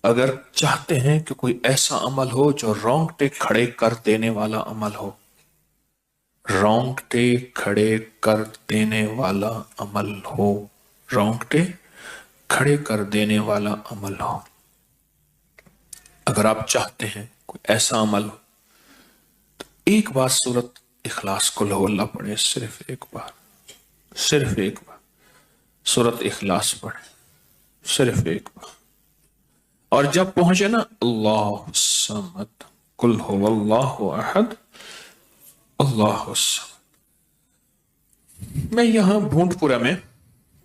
اگر چاہتے ہیں کہ کوئی ایسا عمل ہو جو رونگٹے کھڑے کر دینے والا عمل ہو، رونگٹے کھڑے کر دینے والا عمل ہو، رونگٹے کھڑے کر دینے والا عمل ہو، اگر آپ چاہتے ہیں کوئی ایسا عمل ہو، ایک بار سورت اخلاص قل ہو اللہ پڑھے، صرف ایک بار، صرف ایک بار سورت اخلاص پڑھے، صرف ایک بار. اور جب پہنچے نا اللہ الصمد قل هو اللہ احد اللہ الصمد. میں یہاں بھونٹ پورا میں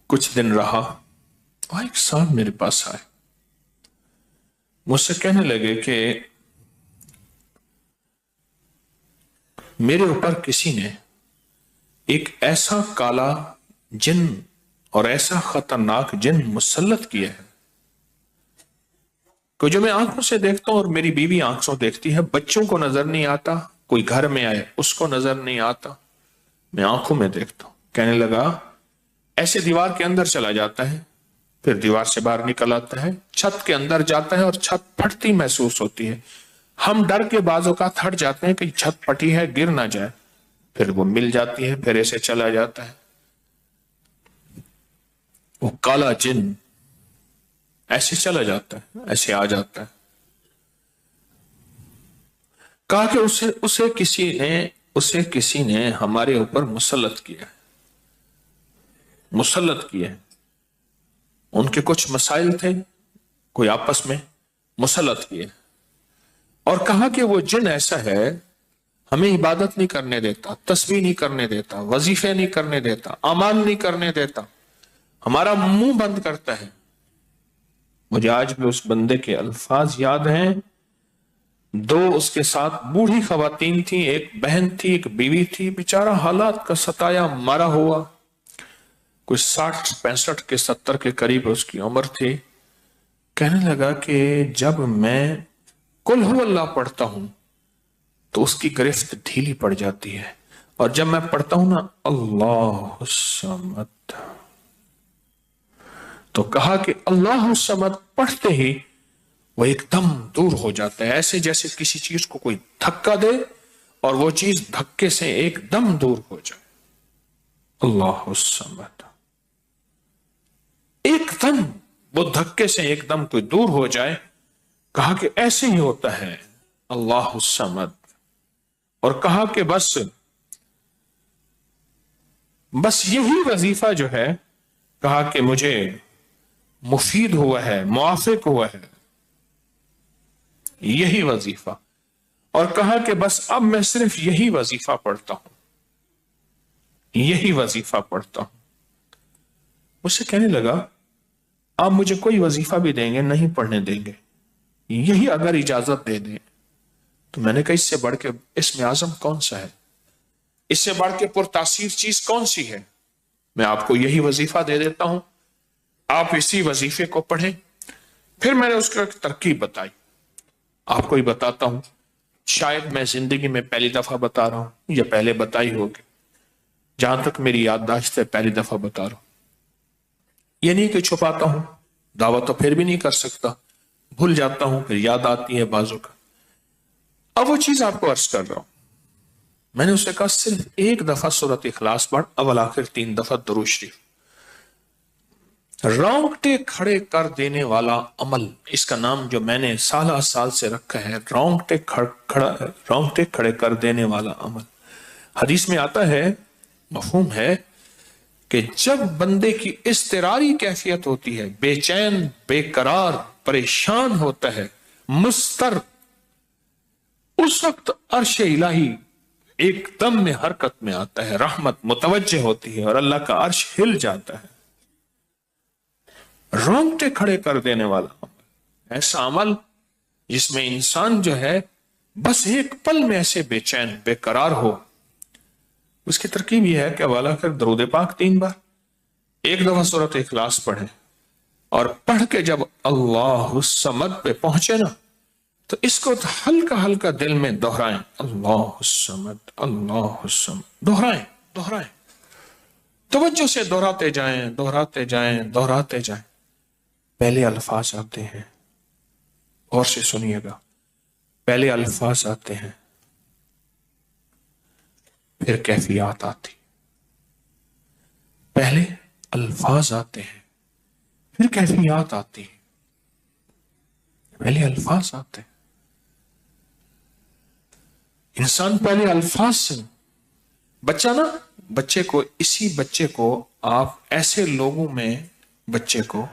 کچھ دن رہا اور ایک صاحب میرے پاس آئے، مجھ سے کہنے لگے کہ میرے اوپر کسی نے ایک ایسا کالا جن اور ایسا خطرناک جن مسلط کیا ہے کہ جو میں آنکھوں سے دیکھتا ہوں اور میری بیوی آنکھوں دیکھتی ہے، بچوں کو نظر نہیں آتا، کوئی گھر میں آئے اس کو نظر نہیں آتا، میں آنکھوں میں دیکھتا ہوں. کہنے لگا ایسے دیوار کے اندر چلا جاتا ہے، پھر دیوار سے باہر نکل آتا ہے، چھت کے اندر جاتا ہے اور چھت پھٹتی محسوس ہوتی ہے، ہم ڈر کے بعض اوقات ہٹ جاتے ہیں کہ چھت پھٹی ہے گر نہ جائے، پھر وہ مل جاتی ہے، پھر ایسے چلا جاتا ہے. وہ کالا جن ایسے چلا جاتا ہے، ایسے آ جاتا ہے. کہا کہ اسے کسی نے ہمارے اوپر مسلط کیا ہے، مسلط کیا ہے. ان کے کچھ مسائل تھے، کوئی آپس میں مسلط کیے، اور کہا کہ وہ جن ایسا ہے ہمیں عبادت نہیں کرنے دیتا، تسبیح نہیں کرنے دیتا، وظیفے نہیں کرنے دیتا، اعمال نہیں کرنے دیتا، ہمارا منہ بند کرتا ہے. مجھے آج بھی اس بندے کے الفاظ یاد ہیں. دو اس کے ساتھ بوڑھی خواتین تھیں، ایک بہن تھی ایک بیوی تھی، بیچارہ حالات کا ستایا مرا ہوا، کوئی 60 65 کے 70 کے قریب اس کی عمر تھی. کہنے لگا کہ جب میں قل ہو اللہ پڑھتا ہوں تو اس کی گرفت ڈھیلی پڑ جاتی ہے، اور جب میں پڑھتا ہوں نا اللہ الصمد، تو کہا کہ اللہ الصمد پڑھتے ہی وہ ایک دم دور ہو جاتا ہے، ایسے جیسے کسی چیز کو کوئی دھکا دے اور وہ چیز دھکے سے ایک دم دور ہو جائے. اللہ الصمد، ایک دم وہ دھکے سے ایک دم کوئی دور ہو جائے. کہا کہ ایسے ہی ہوتا ہے اللہ الصمد. اور کہا کہ بس یہی وظیفہ جو ہے، کہا کہ مجھے مفید ہوا ہے، موافق ہوا ہے یہی وظیفہ. اور کہا کہ بس اب میں صرف یہی وظیفہ پڑھتا ہوں، یہی وظیفہ پڑھتا ہوں. مجھ سے کہنے لگا آپ مجھے کوئی وظیفہ بھی دیں گے نہیں پڑھنے دیں گے، یہی اگر اجازت دے دیں. تو میں نے کہا اس سے بڑھ کے اسم اعظم کون سا ہے، اس سے بڑھ کے پرتاثیر چیز کون سی ہے؟ میں آپ کو یہی وظیفہ دے دیتا ہوں، آپ اسی وظیفے کو پڑھیں. پھر میں نے اس کو ایک ترکیب بتائی، آپ کو ہی بتاتا ہوں، شاید میں زندگی میں پہلی دفعہ بتا رہا ہوں یا پہلے بتائی ہوگی، جہاں تک میری یادداشت ہے پہلی دفعہ بتا رہا ہوں. یہ نہیں کہ چھپاتا ہوں، دعویٰ تو پھر بھی نہیں کر سکتا، بھول جاتا ہوں پھر یاد آتی ہے بازو کا. اب وہ چیز آپ کو عرض کر رہا ہوں. میں نے اسے کہا صرف ایک دفعہ سورت اخلاص پڑھ، اول آخر 3 دفعہ درود شریف. رونگٹے کھڑے کر دینے والا عمل، اس کا نام جو میں نے سالہ سال سے رکھا ہے، رونگٹے کھڑے کر دینے والا عمل. حدیث میں آتا ہے، مفہوم ہے کہ جب بندے کی اضطراری کیفیت ہوتی ہے، بے چین بے قرار پریشان ہوتا ہے، مستر، اس وقت عرش الہی ایک دم میں حرکت میں آتا ہے، رحمت متوجہ ہوتی ہے اور اللہ کا عرش ہل جاتا ہے. رونگٹے کھڑے کر دینے والا عمل، ایسا عمل جس میں انسان جو ہے بس ایک پل میں ایسے بے چین بے قرار ہو. اس کی ترکیب یہ ہے کہ والا کر درود پاک 3 بار، ایک دفعہ سورت اخلاص پڑھیں، اور پڑھ کے جب اللہ الصمد پہ پہنچے نا تو اس کو ہلکا ہلکا دل میں دہرائیں، اللہ الصمد اللہ الصمد، دہرائیں توجہ سے، دہراتے جائیں دہراتے جائیں دہراتے جائیں. پہلے الفاظ آتے ہیں غور سے سنیے گا، پہلے الفاظ آتے ہیں، پھر کیفیات آتی، پہلے الفاظ آتے ہیں پھر کیفیات آتی ہیں، پہلے الفاظ آتے ہیں، انسان پہلے الفاظ سے، بچہ نا، بچے کو آپ ایسے لوگوں میں، بچے کو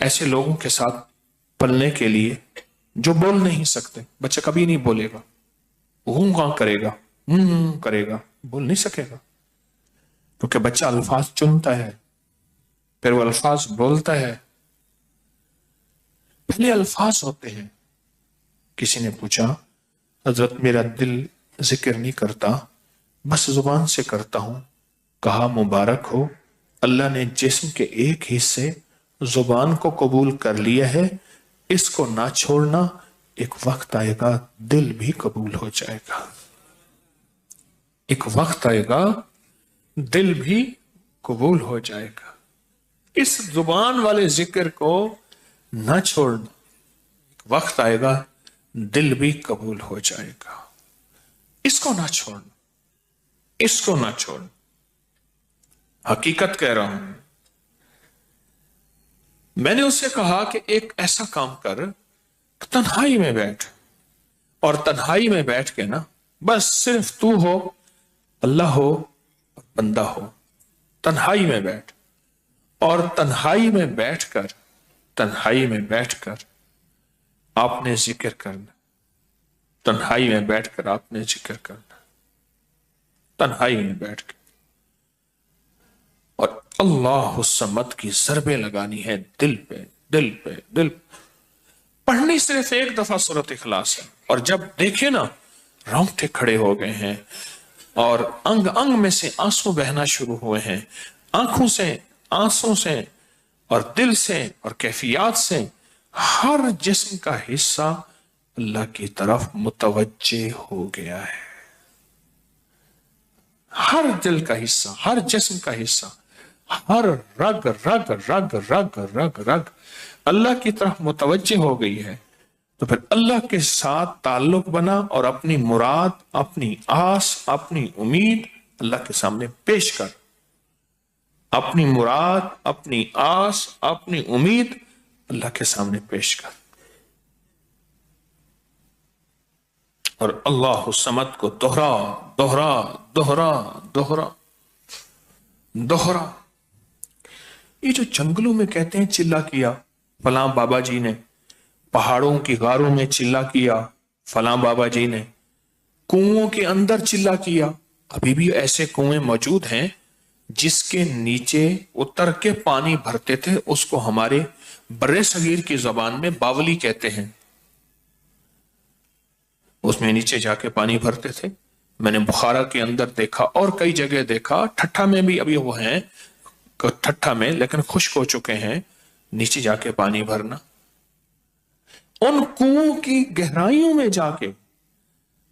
ایسے لوگوں کے ساتھ پلنے کے لیے جو بول نہیں سکتے، بچہ کبھی نہیں بولے گا، ہوں کرے گا، کرے گا، بول نہیں سکے گا، کیونکہ بچہ الفاظ چنتا ہے پھر وہ الفاظ بولتا ہے، پہلے الفاظ ہوتے ہیں۔ کسی نے پوچھا، حضرت میرا دل ذکر نہیں کرتا، بس زبان سے کرتا ہوں۔ کہا مبارک ہو، اللہ نے جسم کے ایک حصے زبان کو قبول کر لیا ہے، اس کو نہ چھوڑنا، ایک وقت آئے گا دل بھی قبول ہو جائے گا، ایک وقت آئے گا دل بھی قبول ہو جائے گا، اس زبان والے ذکر کو نہ چھوڑنا، ایک وقت آئے گا دل بھی قبول ہو جائے گا، اس کو نہ چھوڑنا، اس کو نہ چھوڑنا، حقیقت کہہ رہا ہوں۔ میں نے اس سے کہا کہ ایک ایسا کام کر، تنہائی میں بیٹھ، اور تنہائی میں بیٹھ کے نا، بس صرف تو ہو، اللہ ہو اور بندہ ہو، تنہائی میں بیٹھ، اور تنہائی میں بیٹھ کر، تنہائی میں بیٹھ کر آپ نے ذکر کرنا، تنہائی میں بیٹھ کر آپ نے ذکر کرنا، تنہائی میں بیٹھ کے، اور اللہ الصمد کی ضربیں لگانی ہے دل پہ، دل پہ، دل پہ۔ پڑھنی صرف ایک دفعہ سورۃ اخلاص ہے، اور جب دیکھے نا رونگٹے کھڑے ہو گئے ہیں اور انگ انگ میں سے آنسو بہنا شروع ہوئے ہیں، آنکھوں سے، آنسوں سے، اور دل سے، اور کیفیات سے، ہر جسم کا حصہ اللہ کی طرف متوجہ ہو گیا ہے، ہر دل کا حصہ، ہر جسم کا حصہ، ہر رگ رگ رگ رگ رگ رگ اللہ کی طرف متوجہ ہو گئی ہے، تو پھر اللہ کے ساتھ تعلق بنا، اور اپنی مراد، اپنی آس، اپنی امید اللہ کے سامنے پیش کر، اپنی مراد، اپنی آس، اپنی امید اللہ کے سامنے پیش کر، اور اللہ الصمد کو دوہرا دوہرا دوہرا دوہرا دوہرا۔ یہ جو جنگلوں میں کہتے ہیں چلا کیا فلاں بابا جی نے، پہاڑوں کی غاروں میں چلا کیا فلاں بابا جی نے، کنووں کے اندر چلا کیا، ابھی بھی ایسے کنویں موجود ہیں جس کے نیچے اتر کے پانی بھرتے تھے، اس کو ہمارے برے صغیر کی زبان میں باولی کہتے ہیں، اس میں نیچے جا کے پانی بھرتے تھے۔ میں نے بخارا کے اندر دیکھا اور کئی جگہ دیکھا، ٹھٹھا میں بھی ابھی وہ ہیں، ٹھٹھا میں لیکن خشک ہو چکے ہیں، نیچے جا کے پانی بھرنا، ان کنووں کی گہرائیوں میں جا کے،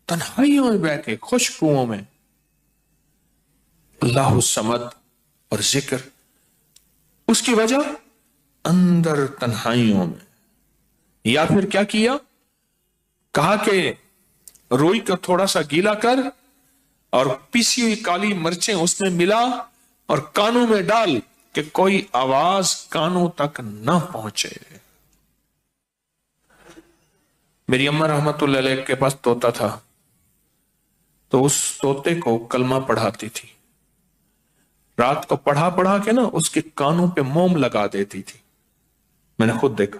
تنہائیوں میں بیٹھ کے، خشک کنووں میں اللہ الصمد اور ذکر، اس کی وجہ اندر تنہائیوں میں۔ یا پھر کیا کیا؟ کہا کہ روئی کا تھوڑا سا گیلا کر اور پیسی ہوئی کالی مرچیں اس میں ملا اور کانوں میں ڈال کہ کوئی آواز کانوں تک نہ پہنچے۔ میری اماں رحمت اللہ علیہ کے پاس طوطا تھا، تو اس طوطے کو کلمہ پڑھاتی تھی، رات کو پڑھا پڑھا کے نا اس کے کانوں پہ موم لگا دیتی تھی، میں نے خود دیکھا،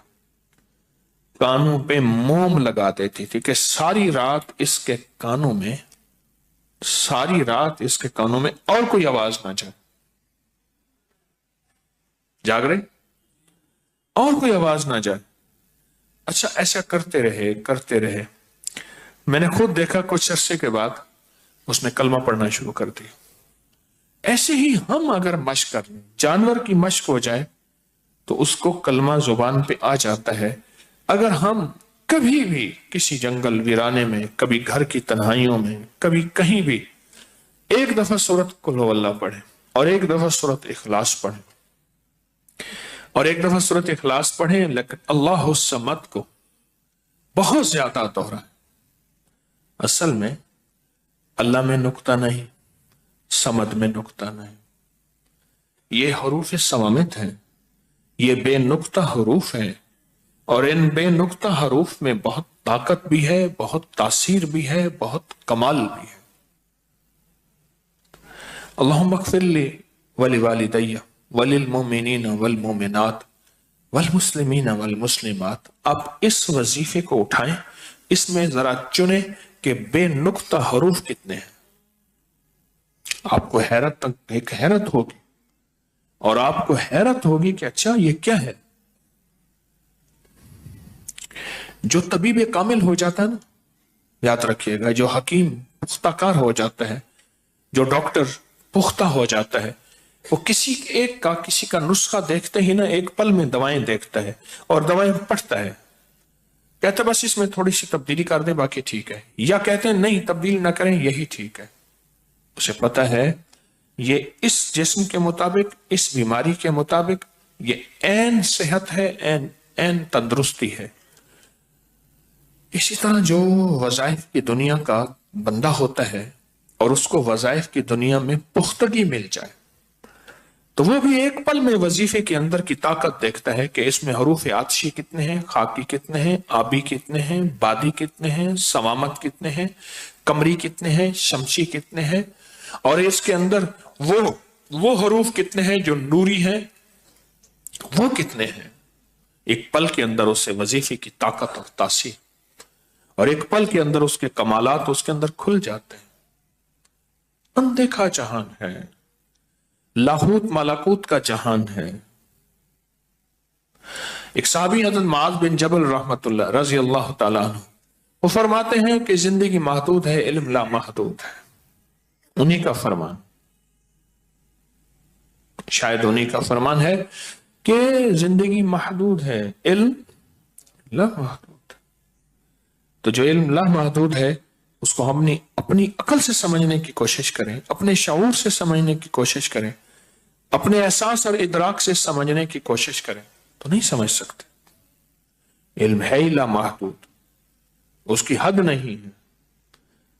کانوں پہ موم لگا دیتی تھی کہ ساری رات اس کے کانوں میں، ساری رات اس کے کانوں میں اور کوئی آواز نہ جائے، جاگ رہے اور کوئی آواز نہ جائے۔ اچھا ایسا کرتے رہے کرتے رہے، میں نے خود دیکھا کچھ عرصے کے بعد اس نے کلمہ پڑھنا شروع کر دیا۔ ایسے ہی ہم اگر مشق کر لیں، جانور کی مشق ہو جائے تو اس کو کلمہ زبان پہ آ جاتا ہے۔ اگر ہم کبھی بھی کسی جنگل ویرانے میں، کبھی گھر کی تنہائیوں میں، کبھی کہیں بھی ایک دفعہ سورۃ قل ہو اللہ پڑھیں اور ایک دفعہ سورۃ اخلاص پڑھیں، اور ایک دفعہ سورۃ اخلاص پڑھیں، لیکن اللہ الصمد کو بہت زیادہ دوہرائیں۔ اصل میں اللہ میں نقطہ نہیں، صمد میں نقطہ نہیں، یہ حروف صوامت ہیں، یہ بے نقطہ حروف ہیں، اور ان بے نقطہ حروف میں بہت طاقت بھی ہے، بہت تاثیر بھی ہے، بہت کمال بھی ہے۔ اللہم اغفر لی ولوالدی وللمؤمنین والمؤمنات والمسلمین والمسلمات۔ آپ اس وظیفے کو اٹھائیں، اس میں ذرا چنیں کہ بے نقطہ حروف کتنے ہیں۔ آپ کو حیرت ہوگی، اور آپ کو حیرت ہوگی کہ اچھا یہ کیا ہے۔ جو طبیب کامل ہو جاتا ہے نا، یاد رکھیے گا، جو حکیم پختہ کار ہو جاتا ہے، جو ڈاکٹر پختہ ہو جاتا ہے، وہ کسی کا نسخہ دیکھتے ہی نا ایک پل میں دوائیں دیکھتا ہے اور دوائیں پڑھتا ہے، کہتے ہیں بس اس میں تھوڑی سی تبدیلی کر دیں باقی ٹھیک ہے، یا کہتے ہیں نہیں تبدیل نہ کریں یہی ٹھیک ہے۔ اسے پتہ ہے یہ اس جسم کے مطابق، اس بیماری کے مطابق یہ عین صحت ہے، عین تندرستی ہے۔ اسی طرح جو وظائف کی دنیا کا بندہ ہوتا ہے اور اس کو وظائف کی دنیا میں پختگی مل جائے تو وہ بھی ایک پل میں وظیفے کے اندر کی طاقت دیکھتا ہے کہ اس میں حروف آتشی کتنے ہیں، خاکی کتنے ہیں، آبی کتنے ہیں، بادی کتنے ہیں، صوامت کتنے ہیں، قمری کتنے ہیں، شمسی کتنے ہیں، اور اس کے اندر وہ حروف کتنے ہیں جو نوری ہیں، وہ کتنے ہیں۔ ایک پل کے اندر اسے وظیفے کی طاقت اور تاثیر، اور ایک پل کے اندر اس کے کمالات اس کے اندر کھل جاتے ہیں۔ اندیکھا جہان ہے، لاہوت مالاکوت کا جہان ہے۔ ایک صحابی حضرت معاذ بن جبل رحمت اللہ رضی اللہ تعالیٰ عنہ، وہ فرماتے ہیں کہ زندگی محدود ہے، علم لا محدود ہے۔ انہی کا فرمان، شاید انہی کا فرمان ہے کہ زندگی محدود ہے، علم لا محدود۔ تو جو علم لا محدود ہے اس کو ہم نے اپنی عقل سے سمجھنے کی کوشش کریں، اپنے شعور سے سمجھنے کی کوشش کریں، اپنے احساس اور ادراک سے سمجھنے کی کوشش کریں تو نہیں سمجھ سکتے۔ علم ہے ہی لا محدود، اس کی حد نہیں ہے۔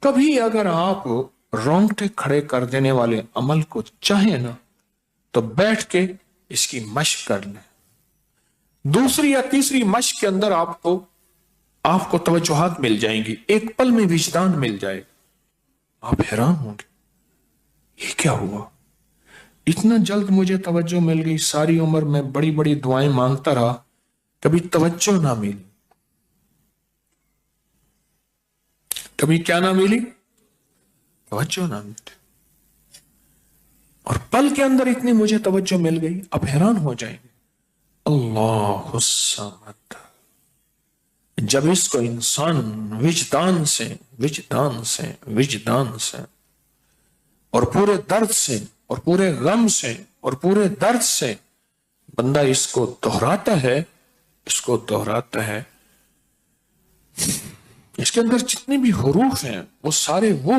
کبھی اگر آپ رونگٹے کھڑے کر دینے والے عمل کو چاہیں نا تو بیٹھ کے اس کی مشق کر لیں۔ دوسری یا تیسری مشق کے اندر آپ کو توجہات مل جائیں گی، ایک پل میں وجدان مل جائے گا، آپ حیران ہوں گے یہ کیا ہوا، اتنا جلد مجھے توجہ مل گئی، ساری عمر میں بڑی بڑی دعائیں مانگتا رہا، کبھی توجہ نہ ملی، کبھی کیا نہ ملی، توجہ نہ ملی، اور پل کے اندر اتنی مجھے توجہ مل گئی، اب حیران ہو جائیں گے۔ اللہ الصمد، جب اس کو انسان وجدان سے اور پورے درد سے اور پورے غم سے اور پورے درد سے بندہ اس کو دہراتا ہے، اس کے اندر جتنے بھی حروف ہیں وہ سارے وہ